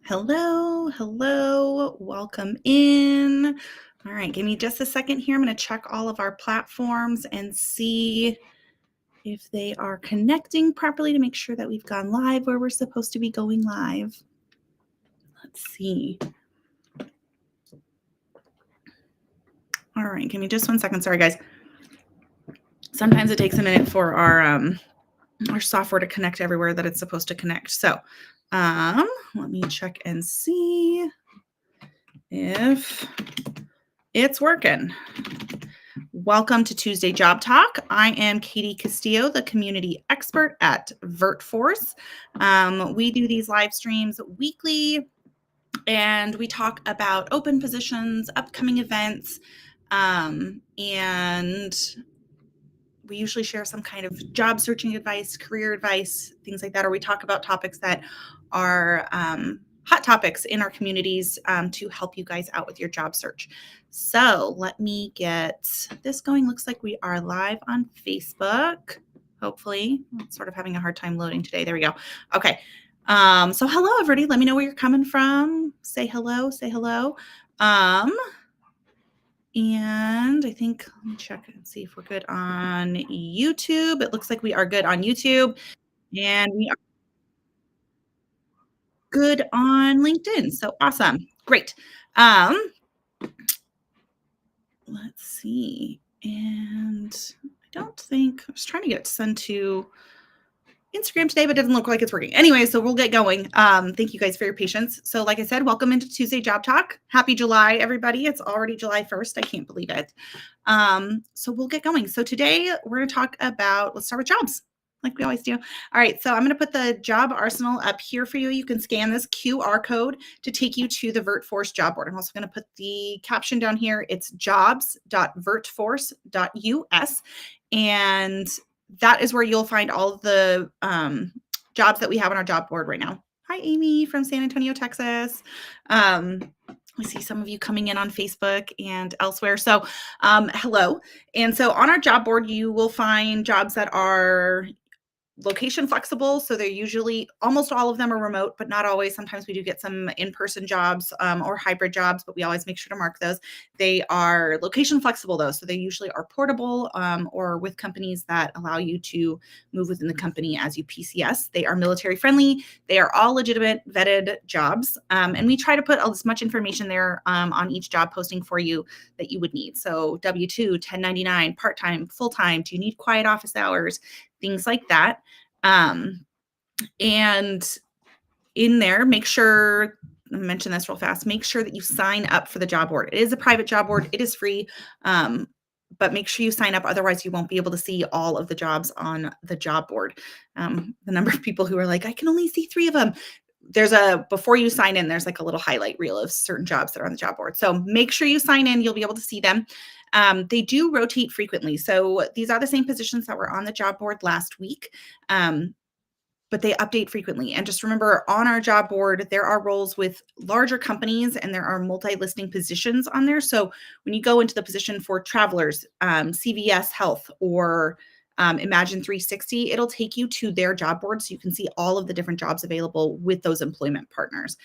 Hello, hello, welcome in. All right, give me just a second here. I'm going to check all of our platforms and see if they are connecting properly to make sure that we've gone live where we're supposed to be going live. Let's see. All right, give me just 1 second. Sorry, guys. Sometimes it takes a minute for our software to connect everywhere that it's supposed to connect. So let me check and see if it's working. Welcome to Tuesday Job Talk. I am Katie Castillo, the community expert at VirtForce. We do these live streams weekly, and we talk about open positions, upcoming events, and we usually share some kind of job searching advice, career advice, things like that, or we talk about topics that are hot topics in our communities to help you guys out with your job search. So let me get this going. Looks like we are live on Facebook. Hopefully, I'm sort of having a hard time loading today. There we go. Okay. So hello, everybody. Let me know where you're coming from. Say hello. Say hello. And I think, let me check and see if we're good on YouTube. It looks like we are good on YouTube, and we are good on LinkedIn. So awesome. Great. Let's see. And I don't think, I was trying to get it sent to Instagram today, but it doesn't look like it's working. Anyway, so we'll get going. Thank you guys for your patience. So like I said, welcome into Tuesday Job Talk. Happy July, everybody. It's already July 1st. I can't believe it. So we'll get going. So today we're going to talk about, let's start with jobs like we always do. All right, so I'm going to put the job arsenal up here for you. You can scan this QR code to take you to the VirtForce job board. I'm also going to put the caption down here. It's jobs.virtforce.us. And that is where you'll find all of the jobs that we have on our job board right now. Hi, Amy from San Antonio, Texas. We see some of you coming in on Facebook and elsewhere. So hello. And so on our job board, you will find jobs that are location flexible. So they're usually, almost all of them are remote, but not always. Sometimes we do get some in-person jobs or hybrid jobs, but we always make sure to mark those. They are location flexible though. So they usually are portable or with companies that allow you to move within the company as you PCS. They are military friendly. They are all legitimate vetted jobs. And we try to put as much information there on each job posting for you that you would need. So W-2, 1099, part-time, full-time, do you need quiet office hours? Things like that. And in there, make sure, I mention this real fast, make sure that you sign up for the job board. It is a private job board. It is free. But make sure you sign up. Otherwise, you won't be able to see all of the jobs on the job board. The number of people who are like, I can only see 3 of them. Before you sign in, there's like a little highlight reel of certain jobs that are on the job board. So make sure you sign in. You'll be able to see them. They do rotate frequently. So these are the same positions that were on the job board last week, but they update frequently. And just remember, on our job board, there are roles with larger companies and there are multi-listing positions on there. So when you go into the position for travelers, CVS Health, or Imagine 360, it'll take you to their job board so you can see all of the different jobs available with those employment partners.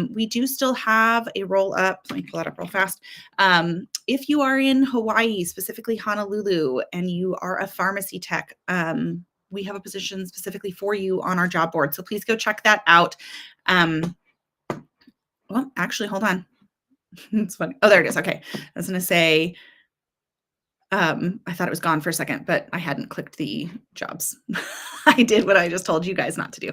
We do still have a roll up. Let me pull that up real fast. If you are in Hawaii, specifically Honolulu, and you are a pharmacy tech, we have a position specifically for you on our job board. So please go check that out. Well, actually, hold on. It's funny. Oh, there it is. Okay. I was going to say, I thought it was gone for a second, but I hadn't clicked the jobs. I did what I just told you guys not to do.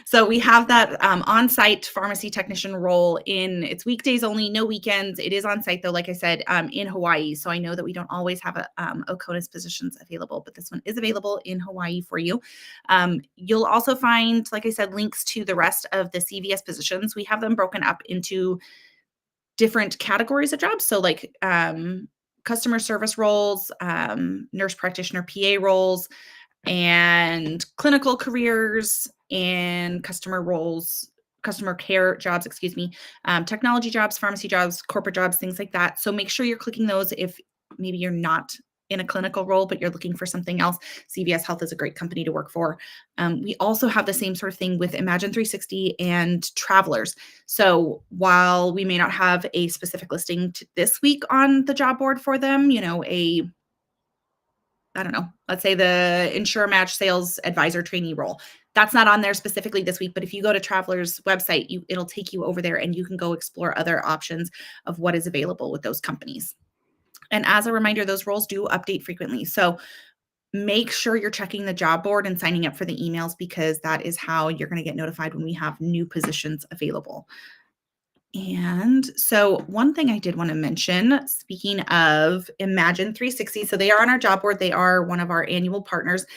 So we have that on-site pharmacy technician role it's weekdays only, no weekends. It is on-site though, like I said, in Hawaii. So I know that we don't always have Oconus positions available, but this one is available in Hawaii for you. You'll also find, like I said, links to the rest of the CVS positions. We have them broken up into different categories of jobs. So like, customer service roles, nurse practitioner PA roles, and clinical careers and customer care jobs, technology jobs, pharmacy jobs, corporate jobs, things like that. So make sure you're clicking those if maybe you're not in a clinical role, but you're looking for something else, CVS Health is a great company to work for. We also have the same sort of thing with Imagine 360 and Travelers. So while we may not have a specific listing this week on the job board for them, I don't know, let's say the Insure Match Sales Advisor trainee role. That's not on there specifically this week, but if you go to Traveler's website, it'll take you over there and you can go explore other options of what is available with those companies. And as a reminder, those roles do update frequently. So make sure you're checking the job board and signing up for the emails, because that is how you're going to get notified when we have new positions available. And so one thing I did want to mention, speaking of Imagine 360, so they are on our job board. They are one of our annual partners.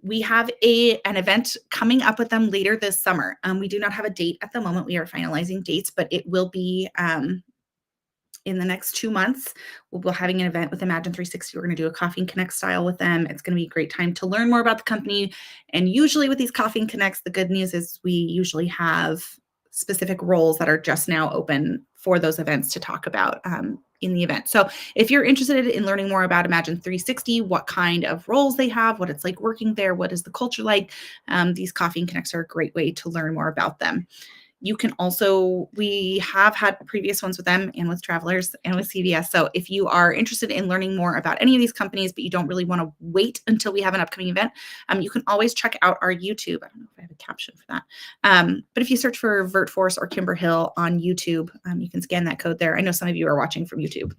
We have an event coming up with them later this summer. We do not have a date at the moment. We are finalizing dates, but it will be in the next 2 months. We'll be having an event with Imagine 360. We're going to do a Coffee and Connect style with them. It's going to be a great time to learn more about the company. And usually with these Coffee and Connects, the good news is we usually have specific roles that are just now open for those events to talk about in the event. So if you're interested in learning more about Imagine 360, what kind of roles they have, what it's like working there, what is the culture like, these Coffee and Connects are a great way to learn more about them. You can also, we have had previous ones with them and with Travelers and with CVS. So if you are interested in learning more about any of these companies, but you don't really want to wait until we have an upcoming event, you can always check out our YouTube. I don't know if I have a caption for that. But if you search for VirtForce or Kimber Hill on YouTube, you can scan that code there. I know some of you are watching from YouTube,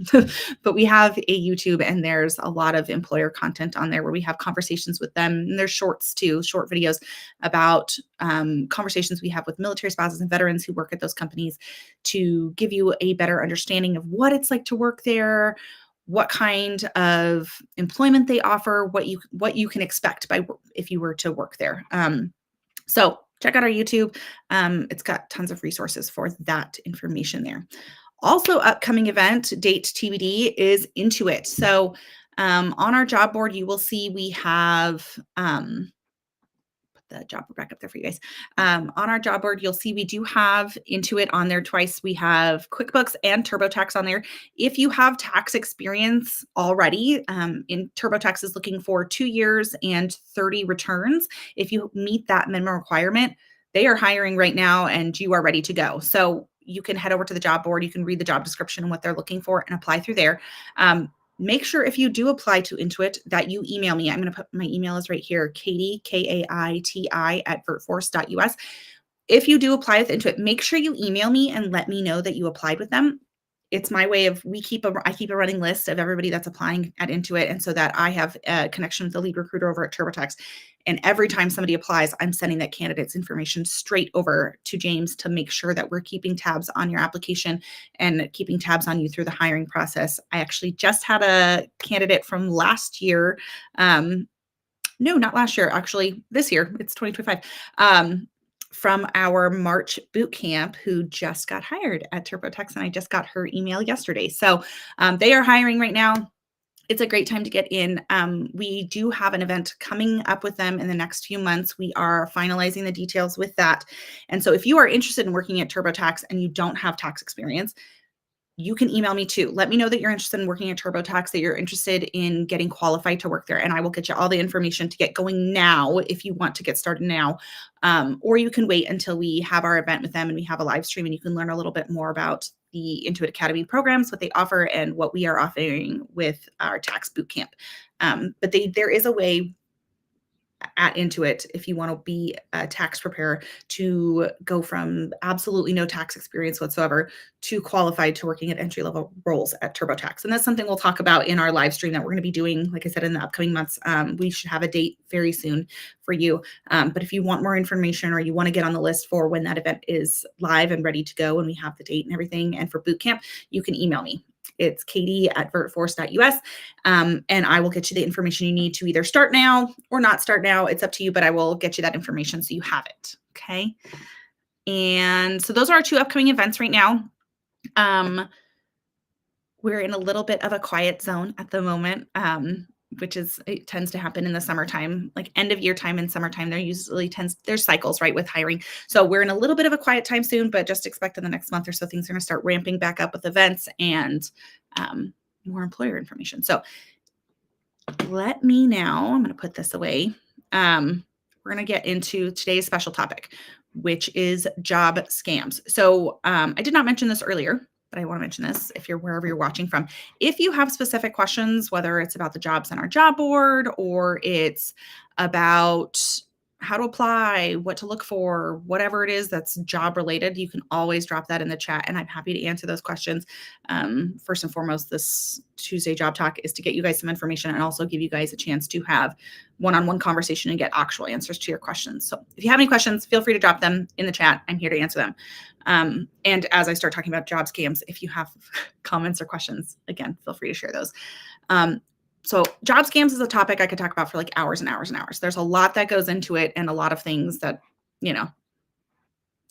but we have a YouTube and there's a lot of employer content on there where we have conversations with them. And there's shorts too, short videos about conversations we have with military spouses and veterans who work at those companies to give you a better understanding of what it's like to work there, what kind of employment they offer, what you can expect if you were to work there. So check out our YouTube. It's got tons of resources for that information there. Also, upcoming event date TBD is Intuit. So on our job board, you will see we have the job board back up there for you guys. On our job board, you'll see we do have Intuit on there twice. We have QuickBooks and TurboTax on there. If you have tax experience already, in TurboTax is looking for 2 years and 30 returns. If you meet that minimum requirement, they are hiring right now and you are ready to go. So you can head over to the job board. You can read the job description and what they're looking for and apply through there. Make sure if you do apply to Intuit that you email me. I'm going to put my email is right here, Katie, Kaiti @virtforce.us. If you do apply with Intuit, make sure you email me and let me know that you applied with them. It's my way of I keep a running list of everybody that's applying at Intuit, and so that I have a connection with the lead recruiter over at TurboTax. And every time somebody applies, I'm sending that candidate's information straight over to James to make sure that we're keeping tabs on your application and keeping tabs on you through the hiring process. I actually just had a candidate from last year. No, not last year, actually this year. It's 2025. From our March boot camp who just got hired at TurboTax, and I just got her email yesterday. So they are hiring right now. It's a great time to get in. We do have an event coming up with them in the next few months. We are finalizing the details with that. And so if you are interested in working at TurboTax and you don't have tax experience, you can email me too. Let me know that you're interested in working at TurboTax, that you're interested in getting qualified to work there. And I will get you all the information to get going now if you want to get started now. Or you can wait until we have our event with them and we have a live stream and you can learn a little bit more about the Intuit Academy programs, what they offer, and what we are offering with our tax boot camp. But there is a way at Intuit, if you want to be a tax preparer, to go from absolutely no tax experience whatsoever to qualified to working at entry-level roles at TurboTax. And that's something we'll talk about in our live stream that we're going to be doing, like I said, in the upcoming months. We should have a date very soon for you. But if you want more information or you want to get on the list for when that event is live and ready to go and we have the date and everything, and for boot camp, you can email me. It's Katie @virtforce.us. And I will get you the information you need to either start now or not start now. It's up to you, but I will get you that information so you have it. Okay. And so those are our 2 upcoming events right now. We're in a little bit of a quiet zone at the moment, it tends to happen in the summertime, like end of year time and summertime. There's cycles, right, with hiring. So we're in a little bit of a quiet time soon, but just expect in the next month or so, things are going to start ramping back up with events and more employer information. So let me now, I'm going to put this away. We're going to get into today's special topic, which is job scams. So I did not mention this earlier, but I want to mention this if you're wherever you're watching from. If you have specific questions, whether it's about the jobs on our job board or it's about how to apply, what to look for, whatever it is that's job related, you can always drop that in the chat and I'm happy to answer those questions. First and foremost, this Tuesday job talk is to get you guys some information and also give you guys a chance to have one-on-one conversation and get actual answers to your questions. So if you have any questions, feel free to drop them in the chat. I'm here to answer them. And as I start talking about job scams, if you have comments or questions, again, feel free to share those. So job scams is a topic I could talk about for like hours and hours and hours. There's a lot that goes into it and a lot of things that,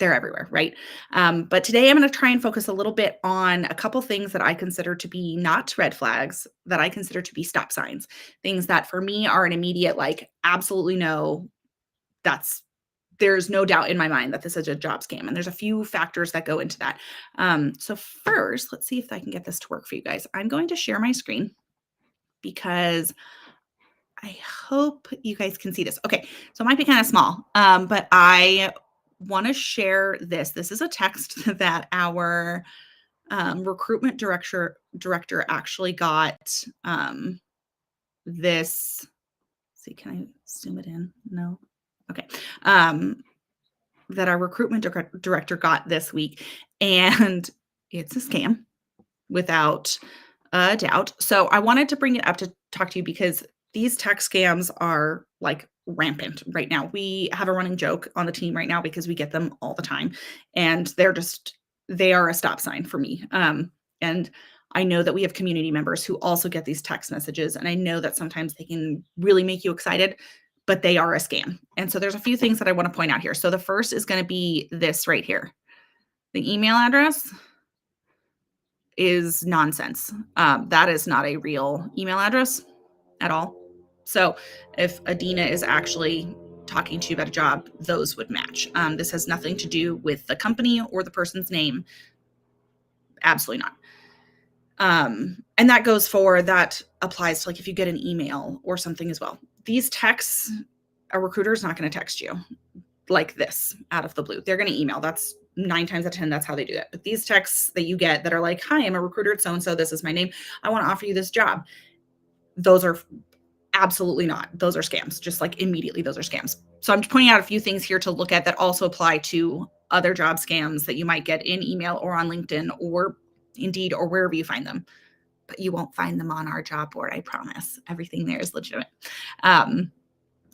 they're everywhere, right? But today I'm going to try and focus a little bit on a couple things that I consider to be not red flags, that I consider to be stop signs, things that for me are an immediate, like, absolutely no, there's no doubt in my mind that this is a job scam. And there's a few factors that go into that. So first, let's see if I can get this to work for you guys. I'm going to share my screen because I hope you guys can see this. Okay, so it might be kind of small, but I want to share this. This is a text that our recruitment director actually got. This, see, can I zoom it in? No. Okay. That our recruitment director got this week, and it's a scam without a doubt. So I wanted to bring it up to talk to you because these tech scams are like rampant right now. We have a running joke on the team right now because we get them all the time, and they are a stop sign for me. And I know that we have community members who also get these text messages, and I know that sometimes they can really make you excited, but they are a scam. And so there's a few things that I want to point out here. So the first is going to be this right here. The email address is nonsense. That is not a real email address at all. So if Adina is actually talking to you about a job, those would match. This has nothing to do with the company or the person's name. Absolutely not. And that applies to like if you get an email or something as well. These texts, a recruiter is not going to text you like this out of the blue. They're going to email. That's 9 times out of 10. That's how they do it. But these texts that you get that are like, hi, I'm a recruiter at so-and-so. This is my name. I want to offer you this job. Those are absolutely not. Those are scams. Just like immediately, those are scams. So I'm pointing out a few things here to look at that also apply to other job scams that you might get in email or on LinkedIn or Indeed or wherever you find them. But you won't find them on our job board, I promise. Everything there is legitimate.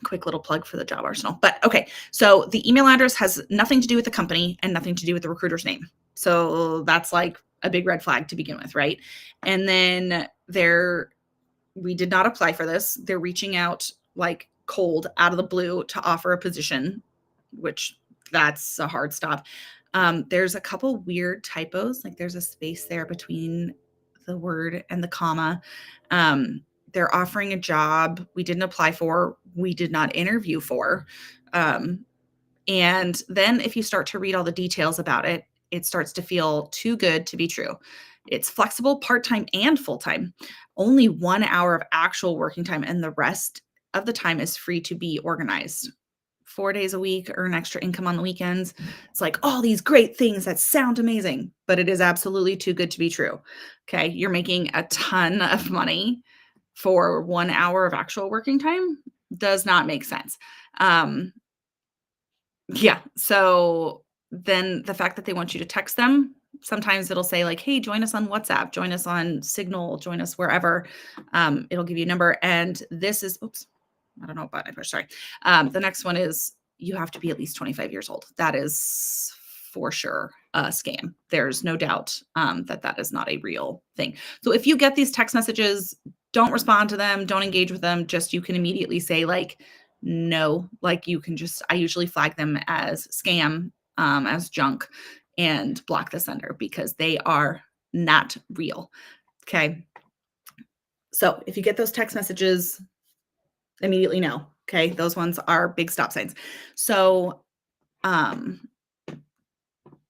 Quick little plug for the job arsenal. But okay, so the email address has nothing to do with the company and nothing to do with the recruiter's name. So that's like a big red flag to begin with, right? And then we did not apply for this. They're reaching out like cold out of the blue to offer a position, which that's a hard stop. There's a couple weird typos, like there's a space there between the word and the comma. They're offering a job we didn't apply for, we did not interview for. And then if you start to read all the details about it, it starts to feel too good to be true. It's flexible, part-time and full-time. Only 1 hour of actual working time, and the rest of the time is free to be organized. 4 days a week, earn extra income on the weekends. It's like all these great things that sound amazing, but it is absolutely too good to be true. Okay. You're making a ton of money for 1 hour of actual working time. Does not make sense. Yeah. So then the fact that they want you to text them, sometimes it'll say like, hey, join us on WhatsApp, join us on Signal, join us wherever. It'll give you a number. And this is, oops, I don't know what button I pushed, sorry. The next one is you have to be at least 25 years old. That is for sure a scam. There's no doubt that is not a real thing. So if you get these text messages, don't respond to them, don't engage with them. Just you can immediately say like, no, like you can just, I usually flag them as scam, as junk, and block the sender because they are not real. Okay. So if you get those text messages, immediately no. Okay. Those ones are big stop signs. So,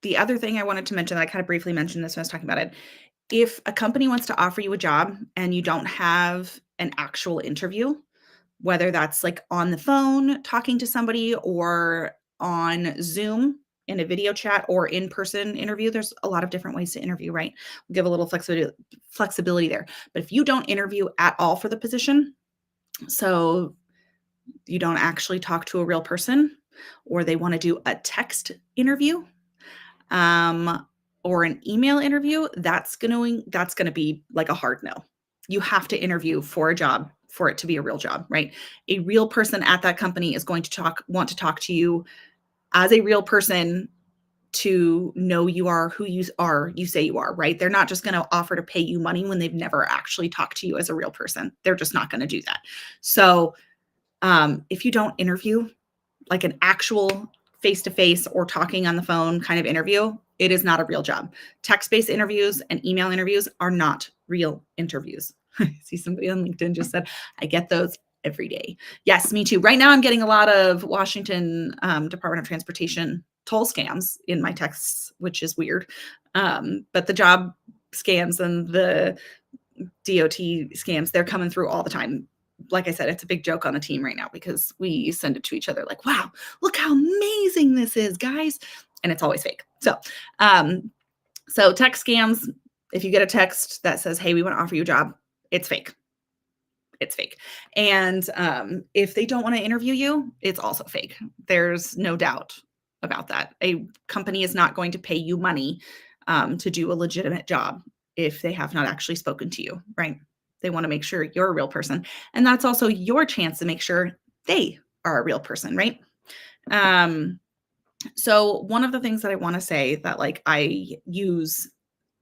the other thing I wanted to mention, I kind of briefly mentioned this when I was talking about it. If a company wants to offer you a job and you don't have an actual interview, whether that's like on the phone talking to somebody or on Zoom in a video chat or in-person interview. There's a lot of different ways to interview, right? We'll give a little flexibility there. But if you don't interview at all for the position, so you don't actually talk to a real person, or they want to do a text interview, or an email interview, that's gonna be like a hard no. You have to interview for a job for it to be a real job, right? A real person at that company is going to want to talk to you as a real person, to know you are who you say you are, right? They're not just going to offer to pay you money when they've never actually talked to you as a real person. They're just not going to do that. So if you don't interview like an actual face-to-face or talking on the phone kind of interview, it is not a real job. Text-based interviews and email interviews are not real interviews. I see somebody on LinkedIn just said, I get those every day. Yes, me too. Right now I'm getting a lot of Washington Department of Transportation toll scams in my texts, which is weird. But the job scams and the DOT scams, they're coming through all the time. Like I said, it's a big joke on the team right now because we send it to each other like, wow, look how amazing this is, guys. And it's always fake. So text scams, if you get a text that says, hey, we want to offer you a job, it's fake. It's fake. And if they don't want to interview you, it's also fake. There's no doubt about that. A company is not going to pay you money to do a legitimate job if they have not actually spoken to you, right? They want to make sure you're a real person. And that's also your chance to make sure they are a real person, right? So one of the things that I want to say that like I use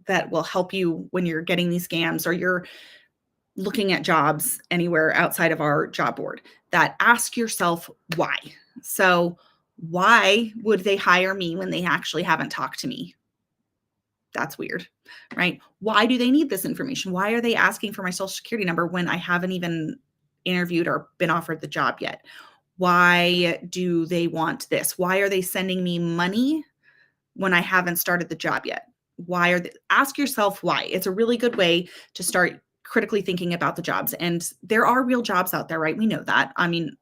that will help you when you're getting these scams or you're looking at jobs anywhere outside of our job board, that ask yourself why. So why would they hire me when they actually haven't talked to me? That's weird, right? Why do they need this information? Why are they asking for my social security number when I haven't even interviewed or been offered the job yet? Why do they want this? Why are they sending me money when I haven't started the job yet? Ask yourself why. It's a really good way to start critically thinking about the jobs. And there are real jobs out there, right? We know that. I mean,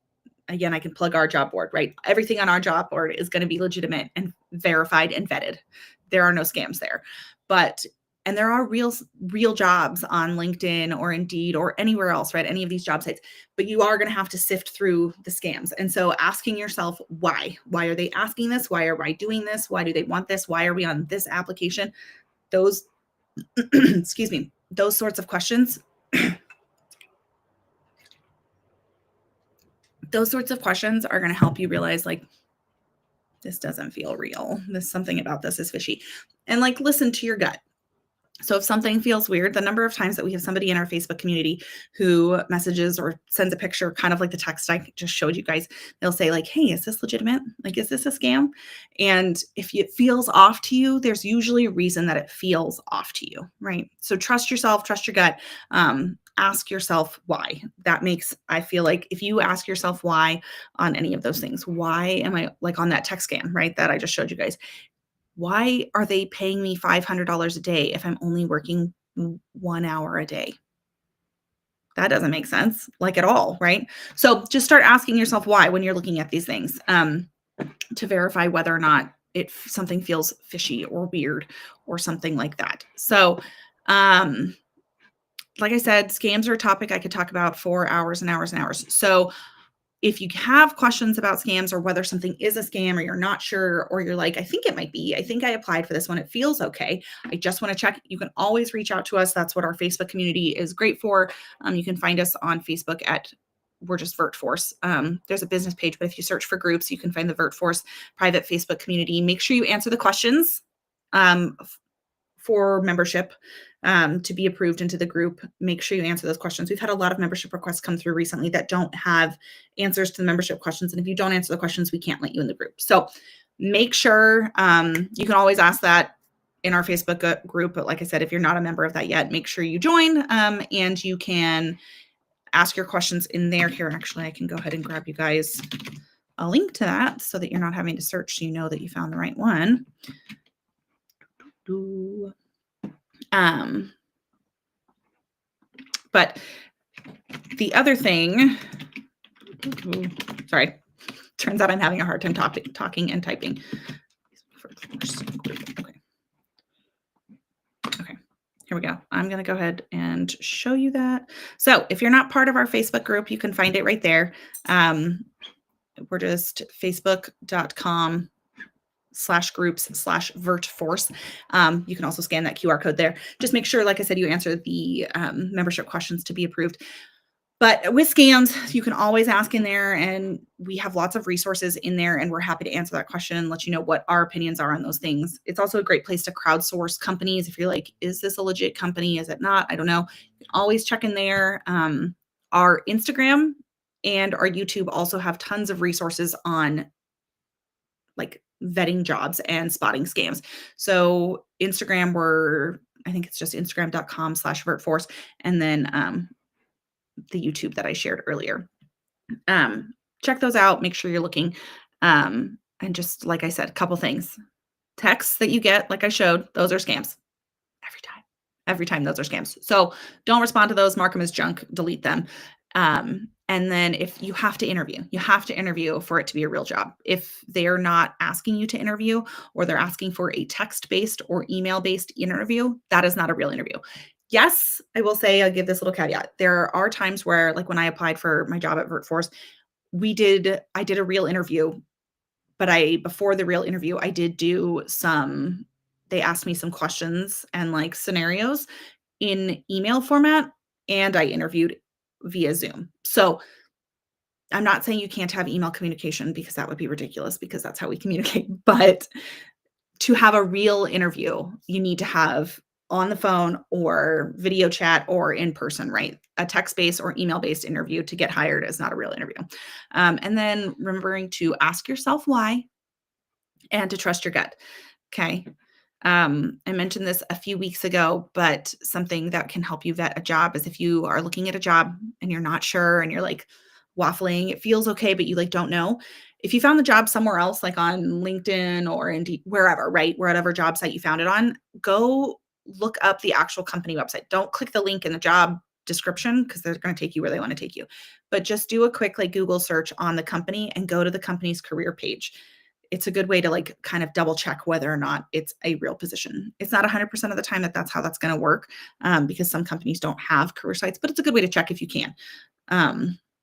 again, I can plug our job board, right? Everything on our job board is going to be legitimate and verified and vetted. There are no scams there. And there are real jobs on LinkedIn or Indeed or anywhere else, right? Any of these job sites, but you are going to have to sift through the scams. And so asking yourself, why are they asking this? Why are we doing this? Why do they want this? Why are we on this application? Those, excuse me, those sorts of questions, those sorts of questions are going to help you realize like, this doesn't feel real. Something about this is fishy. And like, listen to your gut. So if something feels weird, the number of times that we have somebody in our Facebook community who messages or sends a picture, kind of like the text I just showed you guys, they'll say like, hey, is this legitimate? Like, is this a scam? And if it feels off to you, there's usually a reason that it feels off to you, right? So trust yourself, trust your gut. Ask yourself why. I feel like if you ask yourself why on any of those things, why am I like on that text scam, right? That I just showed you guys. Why are they paying me $500 a day if I'm only working 1 hour a day? That doesn't make sense, like at all, right? So just start asking yourself why when you're looking at these things to verify whether or not something feels fishy or weird or something like that. So, like I said, scams are a topic I could talk about for hours and hours and hours. So if you have questions about scams or whether something is a scam or you're not sure, or you're like, I think it might be, I think I applied for this one, it feels okay, I just want to check, you can always reach out to us. That's what our Facebook community is great for. You can find us on Facebook we're just VirtForce. There's a business page, but if you search for groups, you can find the VirtForce private Facebook community. Make sure you answer the questions for membership to be approved into the group. Make sure you answer those questions. We've had a lot of membership requests come through recently that don't have answers to the membership questions. And if you don't answer the questions, we can't let you in the group. So make sure you can always ask that in our Facebook group. But like I said, if you're not a member of that yet, make sure you join and you can ask your questions in there. Here, actually, I can go ahead and grab you guys a link to that so that you're not having to search, so you know that you found the right one. But The other thing, sorry, turns out I'm having a hard time talking and typing. Okay. Okay, here we go. I'm going to go ahead and show you that. So if you're not part of our Facebook group, you can find it right there. We're just facebook.com/groups/VirtForce. You can also scan that QR code there. Just make sure, like I said, you answer the membership questions to be approved. But with scams, you can always ask in there, and we have lots of resources in there, and we're happy to answer that question and let you know what our opinions are on those things. It's also a great place to crowdsource companies. If you're like, is this a legit company? Is it not? I don't know. You can always check in there. Our Instagram and our YouTube also have tons of resources on like vetting jobs and spotting scams. So Instagram, I think it's just instagram.com/VirtForce. And then the YouTube that I shared earlier. Check those out. Make sure you're looking. And just like I said, a couple things. Texts that you get, like I showed, those are scams. Every time. Every time those are scams. So don't respond to those. Mark them as junk. Delete them. And then if you have to interview for it to be a real job. If they're not asking you to interview, or they're asking for a text-based or email-based interview, that is not a real interview. Yes, I will say, I'll give this little caveat. There are times where, like when I applied for my job at VirtForce, I did a real interview, but before the real interview, they asked me some questions and like scenarios in email format, and I interviewed via Zoom. So I'm not saying you can't have email communication, because that would be ridiculous, because that's how we communicate. But to have a real interview, you need to have on the phone or video chat or in person, right? A text-based or email-based interview to get hired is not a real interview. And then remembering to ask yourself why and to trust your gut. Okay. I mentioned this a few weeks ago, but something that can help you vet a job is if you are looking at a job and you're not sure and you're like waffling, it feels okay, but you like don't know. If you found the job somewhere else, like on LinkedIn or Indeed, wherever, right? Whatever job site you found it on, go look up the actual company website. Don't click the link in the job description, because they're going to take you where they want to take you. But just do a quick like Google search on the company and go to the company's career page. It's a good way to like kind of double check whether or not it's a real position. It's not 100% of the time that's how that's going to work, because some companies don't have career sites, but it's a good way to check if you can.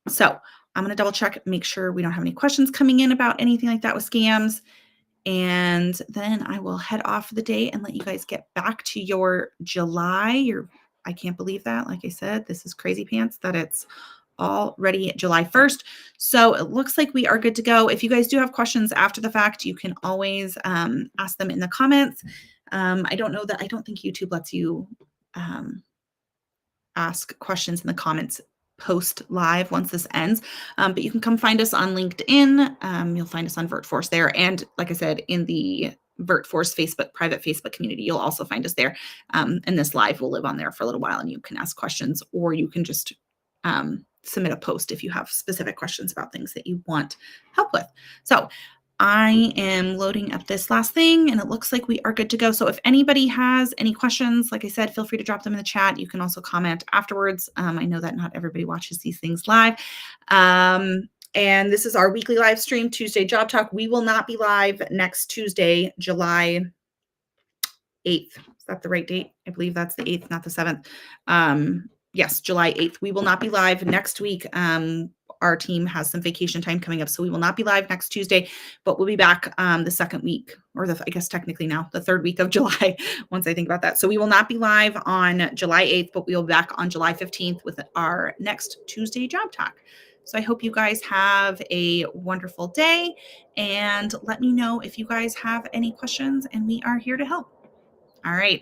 So I'm going to double check, make sure we don't have any questions coming in about anything like that with scams. And then I will head off for the day and let you guys get back to your July. I can't believe that. Like I said, this is crazy pants that it's already July 1st. So it looks like we are good to go. If you guys do have questions after the fact, you can always ask them in the comments. I don't think YouTube lets you ask questions in the comments post live once this ends. But you can come find us on LinkedIn. You'll find us on VirtForce there. And like I said, in the VirtForce private Facebook community, you'll also find us there. And this live will live on there for a little while, and you can ask questions, or you can just submit a post if you have specific questions about things that you want help with. So I am loading up this last thing, and it looks like we are good to go. So if anybody has any questions, like I said, feel free to drop them in the chat. You can also comment afterwards. I know that not everybody watches these things live. And this is our weekly live stream, Tuesday Job Talk. We will not be live next Tuesday, July 8th. Is that the right date? I believe that's the 8th, not the 7th. Yes, July 8th. We will not be live next week. Our team has some vacation time coming up, so we will not be live next Tuesday, but we'll be back the second week, or I guess technically now, the third week of July, once I think about that. So we will not be live on July 8th, but we will be back on July 15th with our next Tuesday Job Talk. So I hope you guys have a wonderful day, and let me know if you guys have any questions, and we are here to help. All right.